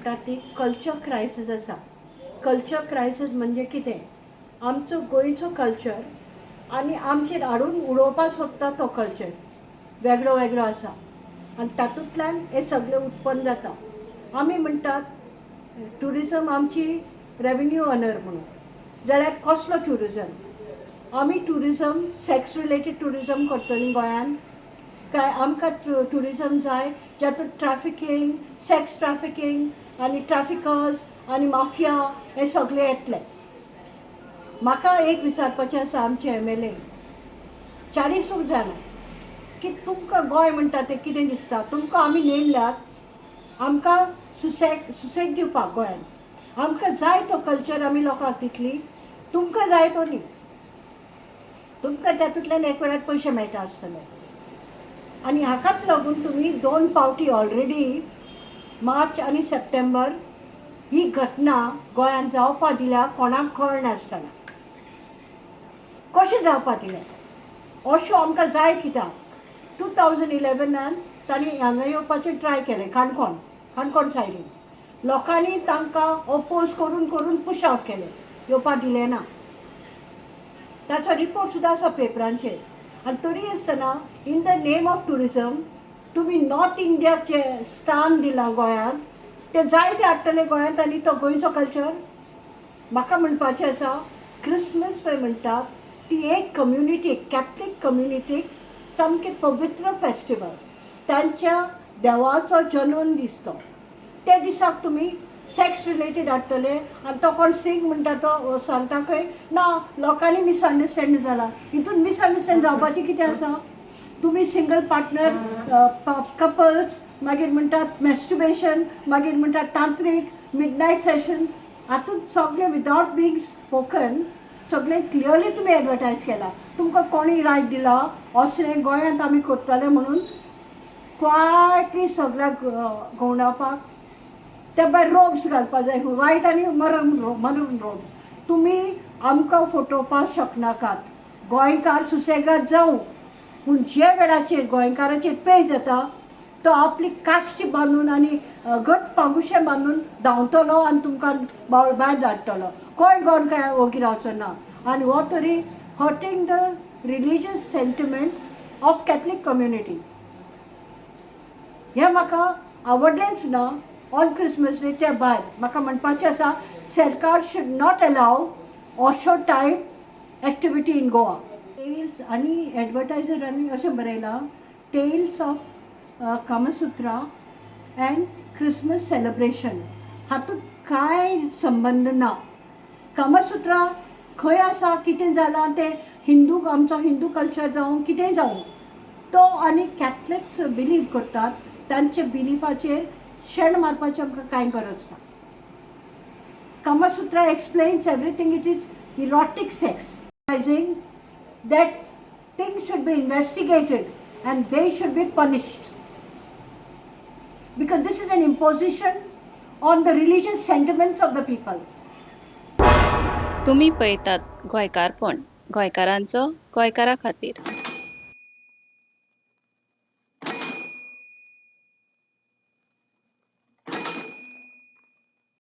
म्हणटात ती culture crisis आसा. कल्चर क्रायसीस म्हणजे कितें? आमचो गोंयचो कल्चर आनी आमचेर हाडून उडोवपाक सोदता तो कल्चर वेगळो वेगळो आसा आनी तातूंतल्यान हें सगळें उत्पन्न जाता. आमी म्हणटात ट्युरिजम आमची रेवेन्यू अर्नर म्हणून. जाल्यार कसलो ट्युरिजम? आमी ट्युरिजम सेक्स रिलेटेड ट्युरिजम करतलीं गोंयान काय आमकां ट्युरिजम जाय जातूंत ट्रॅफिकींग, सेक्स ट्रॅफिकींग आनी ट्रॅफिकर्स आनी माफिया हे सगळे येतले? म्हाका एक विचारपाचें आसा आमचे MLA 40 जाणां की तुमकां गोंय म्हणटा तें कितें दिसता? तुमकां आमी नेमल्यात आमकां सुसेग दिवपाक गोंयान. आमकां जाय तो कल्चर आमी लोकांक दितली, तुमकां जाय तो न्ही. तुमकां तातूंतल्यान एक वेळार पयशे मेळटा आसतले. आनी हाकाच लागून तुमी 2 फावटी ऑलरेडी मार्च आनी सप्टेंबर ही घटना गोंयांत जावपा दिल्या कोणाक कळनासतना. कशें जावपा दिलें? अश्यो आमकां जाय कित्याक? 2011 तांणी हांगा येवपाचें ट्राय केलें काणकोण सायडीन. लोकांनी तांकां ओपोज करून करून पुश आउट केलें, येवपाक दिलें ना. ताचो रिपोर्ट सुद्दां आसा पेपरांचेर. आनी तरी आसतना in the name of tourism तुमी नॉर्थ इंडियाचें स्थान दिलां गोंयांत. ते जाय ते हाडटले गोंयांत आनी तो गोंयचो कल्चर. म्हाका म्हणपाचें आसा क्रिसमस पळय म्हणटात ती एक कम्युनिटी, कॅथलीक कम्युनिटीक सामकें पवित्र फेस्टिवल. तांच्या देवाचो जल्म दीस तो. ते दिसाक तुमी सेक्स रिलेटेड हाडटले आनी तो कोण सिंग म्हणटा तो सांगता खंय ना लोकांनी मिसअंडरस्टँड जाला. हितून मिसअंडरस्टँड जावपाचें कितें आसा? तुमी सिंगल पार्टनर कपल्स, मागीर म्हणटात मॅस्टुर्बेशन, मागीर म्हणटात तांत्रीक, मिडनायट सेशन, हातूंत सगळें विदावट बींग स्पोकन सगळें क्लियरली तुमी एडवर्टायज केला. तुमकां कोणी रायट दिला असलें गोंयांत आमी करतले म्हणून क्वायटली सगळ्याक घोवडावपाक. ते भायर रोब्स घालपाक जाय, वायट आनी मरून रोब्स. तुमी आमकां फटोवपाक शकनाकात. गोंयकार सुसेगाद जावं पूण जे वेळाचेर गोंयकाराचेर पे जाता तो आपली काश्टी बांदून आनी घट पांगुशें बांदून धांवतलो आनी तुमकां भायर धाडटलो. कोण गोंयकार ओगी रावचो ना. आनी हो तरी hurting the religious sentiments of Catholic community. हें म्हाका आवडलेंच ना. ऑन क्रिसमस डे ते भायर म्हाका म्हणपाचें आसा सरकार शूड नॉट अलाव असो type activity in Goa. Tales आनी एडवर्टायजरांनी अशें बरयलां tales of Kamasutra and Christmas celebration. हातूंत कांय संबंद ना. कामसूत्रा खंय आसा, कितें जालां तें हिंदूक आमचो हिंदू कल्चर जावं कितेंय जावं तो आनी कॅथलिक्स बिलीव करतात. तांचे बिलिफाचेर शेण मारपाचें आमकां कांय गरज ना. Kamasutra explains everything. It is erotic sex that things should be investigated and they should be punished because this is an imposition on the religious sentiments of the people. तुम्ही पळयतात गोंयकारपण, गोंयकारांचो गोंयकारा खातीर.